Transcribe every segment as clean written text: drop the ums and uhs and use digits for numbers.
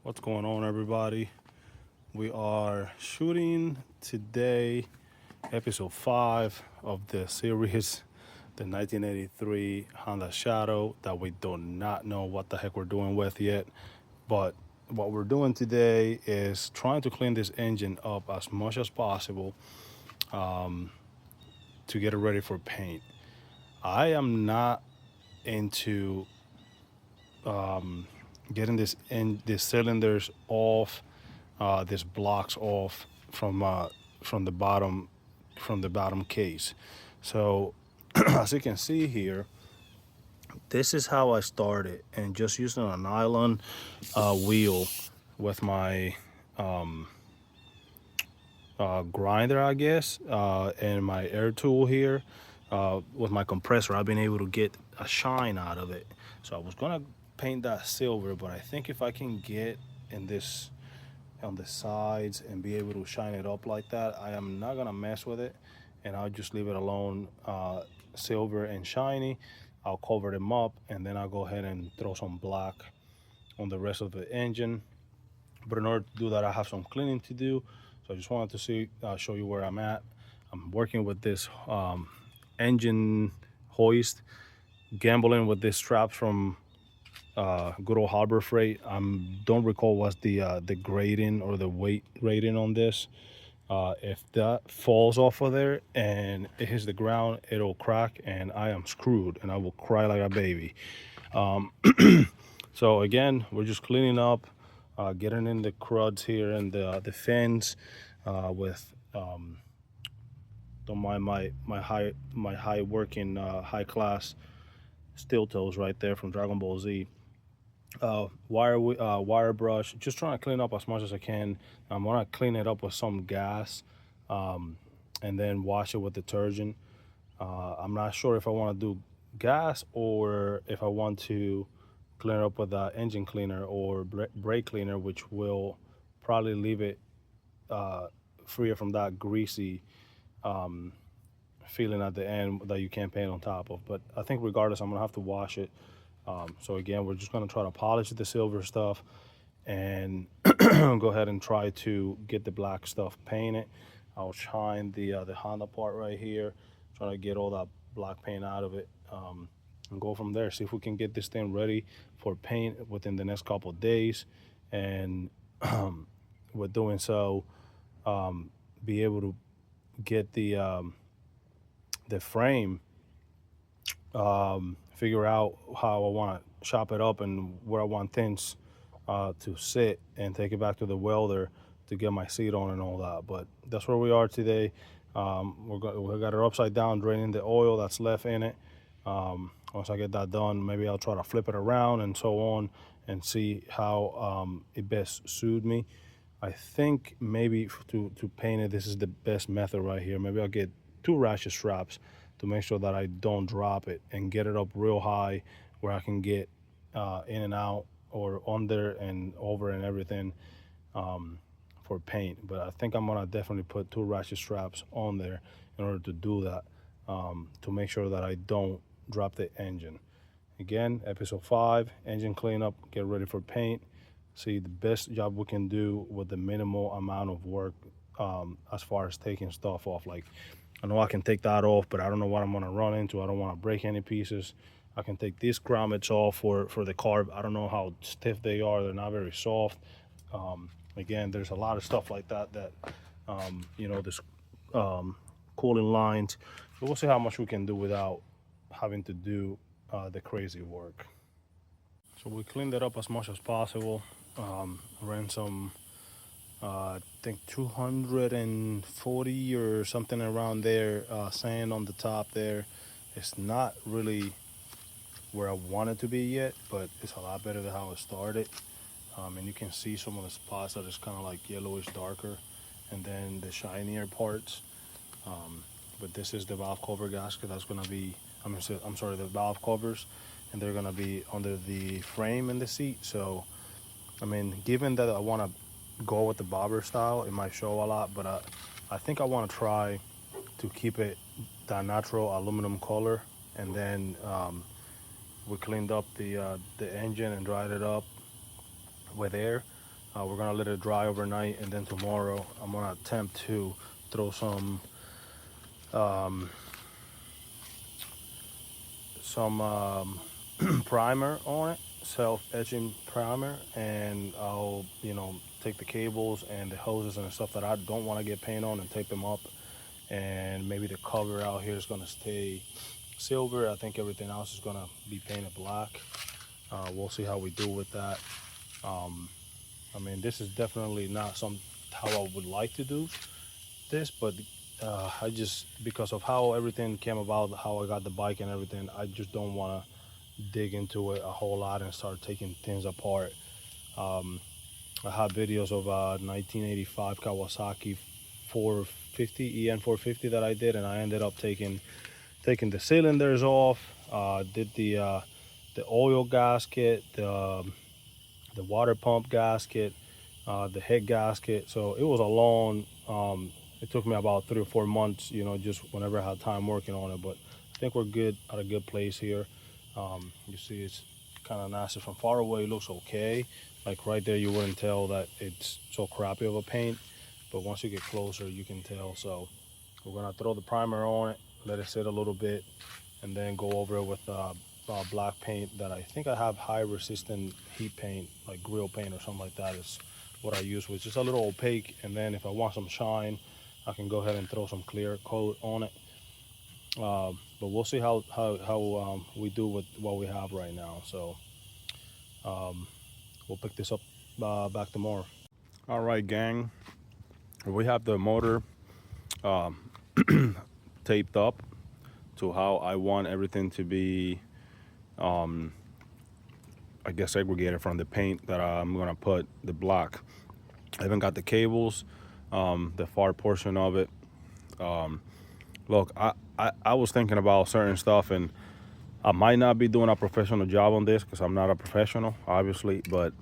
What's going on, everybody? We are shooting today episode 5 of the series, the 1983 Honda Shadow, that we do not know what the heck we're doing with yet. But what we're doing today is trying to clean this engine up as much as possible to get it ready for paint. I am not into getting these cylinders off, these blocks off from the bottom case. So as you can see here, this is how I started, and just using a nylon wheel with my grinder, I guess, and my air tool here, with my compressor, I've been able to get a shine out of it. So I was gonna paint that silver, but I think if I can get in this on the sides and be able to shine it up like that, I am not gonna mess with it, and I'll just leave it alone, silver and shiny. I'll cover them up, and then I'll go ahead and throw some black on the rest of the engine. But in order to do that, I have some cleaning to do. So I just wanted to show you where I'm at. I'm working with this engine hoist, gambling with this strap from good old Harbor Freight. I don't recall what's the grading or the weight rating on this. If that falls off of there and it hits the ground, it'll crack, and I am screwed, and I will cry like a baby. So again, we're just cleaning up, getting in the cruds here and the fins, with don't mind my high working high class steel toes right there from Dragon Ball Z. Wire brush, just trying to clean up as much as I can. I'm gonna clean it up with some gas, and then wash it with detergent. I'm not sure if I want to do gas or if I want to clean it up with engine cleaner or brake cleaner, which will probably leave it freer from that greasy feeling at the end that you can't paint on top of. But I think regardless, I'm gonna have to wash it. So again, we're just gonna try to polish the silver stuff and go ahead and try to get the black stuff painted. I'll shine the Honda part right here, trying to get all that black paint out of it, and go from there. See if we can get this thing ready for paint within the next couple of days, and with doing so, be able to get the frame, figure out how I want to chop it up and where I want things to sit, and take it back to the welder to get my seat on and all that. But that's where we are today. We got it upside down, draining the oil that's left in it. Once I get that done, maybe I'll try to flip it around and so on, and see how it best suit me. I think maybe to paint it, this is the best method right here. Maybe I'll get 2 ratchet straps to make sure that I don't drop it, and get it up real high where I can get in and out, or under and over and everything, for paint. But I think I'm gonna definitely put 2 ratchet straps on there in order to do that, to make sure that I don't drop the engine. Again, episode 5, engine cleanup, get ready for paint. See the best job we can do with the minimal amount of work, as far as taking stuff off. Like, I know I can take that off, but I don't know what I'm gonna run into. I don't want to break any pieces. I can take these grommets off for the carb. I don't know how stiff they are. They're not very soft. Again, there's a lot of stuff like that this cooling lines. So we'll see how much we can do without having to do the crazy work. So we cleaned it up as much as possible. Ran some, I think 240 or something around there, sand on the top there. It's not really where I want it to be yet, but it's a lot better than how it started. And you can see some of the spots that is kind of like yellowish darker, and then the shinier parts. But this is the valve cover gasket that's gonna be, I'm sorry, the valve covers, and they're gonna be under the frame in the seat. So, I mean, given that I want to go with the bobber style, it might show a lot, but I think I want to try to keep it that natural aluminum color. And then we cleaned up the engine and dried it up with air. We're gonna let it dry overnight, and then tomorrow I'm gonna attempt to throw um, some primer on it, self-etching primer, and I'll take the cables and the hoses and the stuff that I don't want to get paint on and tape them up. And maybe the cover out here is gonna stay silver. I think everything else is gonna be painted black. We'll see how we do with that. I mean, this is definitely not how I would like to do this, but I just, because of how everything came about, how I got the bike and everything, I just don't want to dig into it a whole lot and start taking things apart. I have videos of a 1985 Kawasaki 450 EN 450 that I did, and I ended up taking the cylinders off, did the oil gasket, the water pump gasket, the head gasket. So it was a long, it took me about 3 or 4 months, just whenever I had time working on it. But I think we're good, at a good place here. You see it's kind of nasty. From far away it looks okay. Like right there you wouldn't tell that it's so crappy of a paint, but once you get closer you can tell. So we're gonna throw the primer on it, let it sit a little bit, and then go over it with black paint that I think I have high resistant heat paint, like grill paint or something like that is what I use, which is a little opaque. And then if I want some shine, I can go ahead and throw some clear coat on it. But we'll see how we do with what we have right now. So we'll pick this up back tomorrow. All right, gang, we have the motor taped up to how I want everything to be, I guess, segregated from the paint that I'm gonna put the black. I even got the cables, the far portion of it. Look, I was thinking about certain stuff, and I might not be doing a professional job on this because I'm not a professional, obviously, but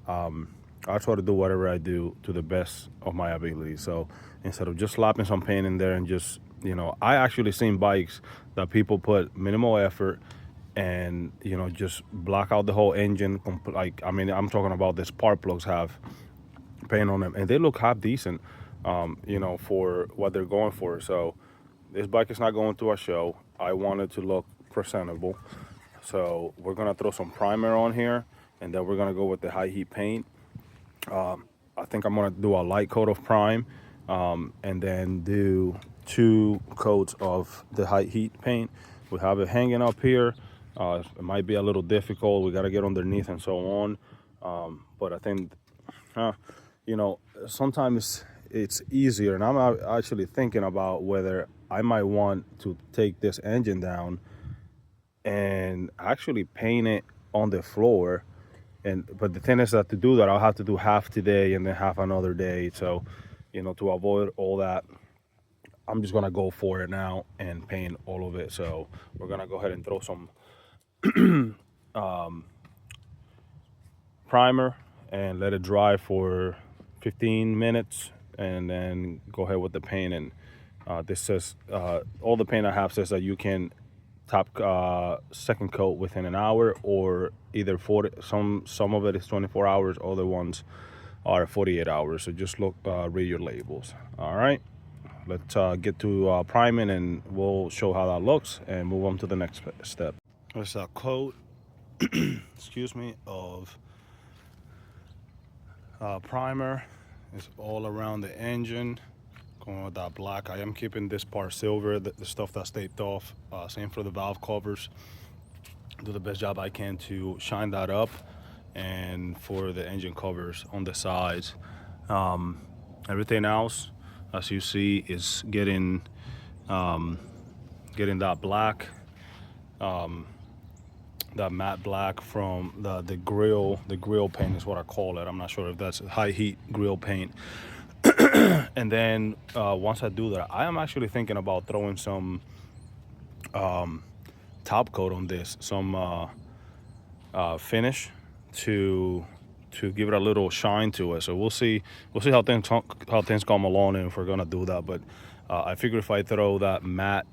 I try to do whatever I do to the best of my ability. So instead of just slapping some paint in there and just, I actually seen bikes that people put minimal effort and, just block out the whole engine. Like, I mean, I'm talking about the spark plugs have paint on them, and they look half decent, for what they're going for. So this bike is not going to a show. I want it to look presentable. So we're gonna throw some primer on here, and then we're gonna go with the high heat paint. I think I'm gonna do a light coat of prime, and then do 2 coats of the high heat paint. We have it hanging up here. It might be a little difficult. We gotta get underneath and so on. But I think, sometimes it's easier, and I'm actually thinking about whether I might want to take this engine down and actually paint it on the floor. But the thing is that to do that, I'll have to do half today and then half another day. So, to avoid all that, I'm just gonna go for it now and paint all of it. So we're gonna go ahead and throw some primer and let it dry for 15 minutes, and then go ahead with the paint. And this says, all the paint I have says that you can top second coat within an hour, or either 40. Some of it is 24 hours, other ones are 48 hours. So just read your labels. All right, let's get to priming, and we'll show how that looks and move on to the next step. There's a coat excuse me, of primer. It's all around the engine, going with that black. I am keeping this part silver, the stuff that's taped off. Same for the valve covers. Do the best job I can to shine that up, and for the engine covers on the sides. Everything else, as you see, is getting that black, that matte black from the grill paint is what I call it. I'm not sure if that's high heat grill paint. And then once I do that, I am actually thinking about throwing some top coat on this, some finish to give it a little shine to it. So we'll see how things come along, and if we're gonna do that. But I figure if I throw that matte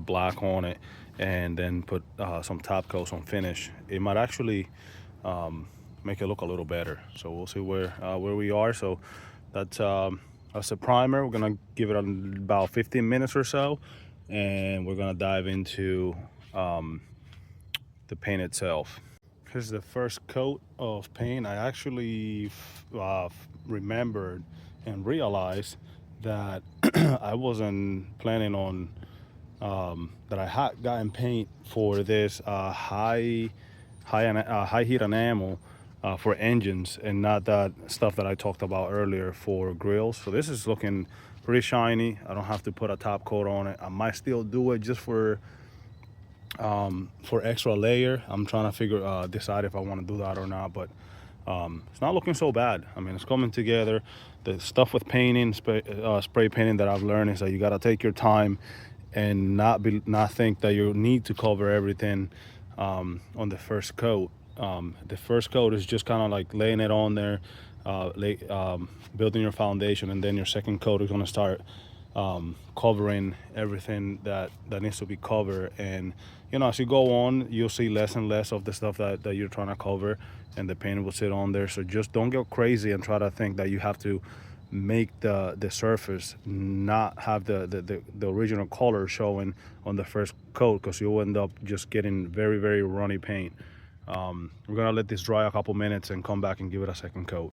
black on it and then put some top coat, some finish, it might actually make it look a little better. So we'll see where we are. So that's a primer. We're gonna give it about 15 minutes or so, and we're gonna dive into the paint itself. Here's the first coat of paint. I actually remembered and realized that I wasn't planning on that I had gotten paint for this high heat enamel for engines, and not that stuff that I talked about earlier for grills. So this is looking pretty shiny. I don't have to put a top coat on it. I might still do it just for extra layer. I'm trying to decide if I want to do that or not, but it's not looking so bad. I mean, it's coming together. The stuff with painting, spray painting, that I've learned is that you got to take your time and not think that you need to cover everything on the first coat. The first coat is just kind of like laying it on there, building your foundation, and then your second coat is going to start covering everything that needs to be covered. And as you go on, you'll see less and less of the stuff that you're trying to cover, and the paint will sit on there. So just don't go crazy and try to think that you have to make the surface not have the original color showing on the first coat, because you'll end up just getting very, very runny paint. We're gonna let this dry a couple minutes and come back and give it a second coat.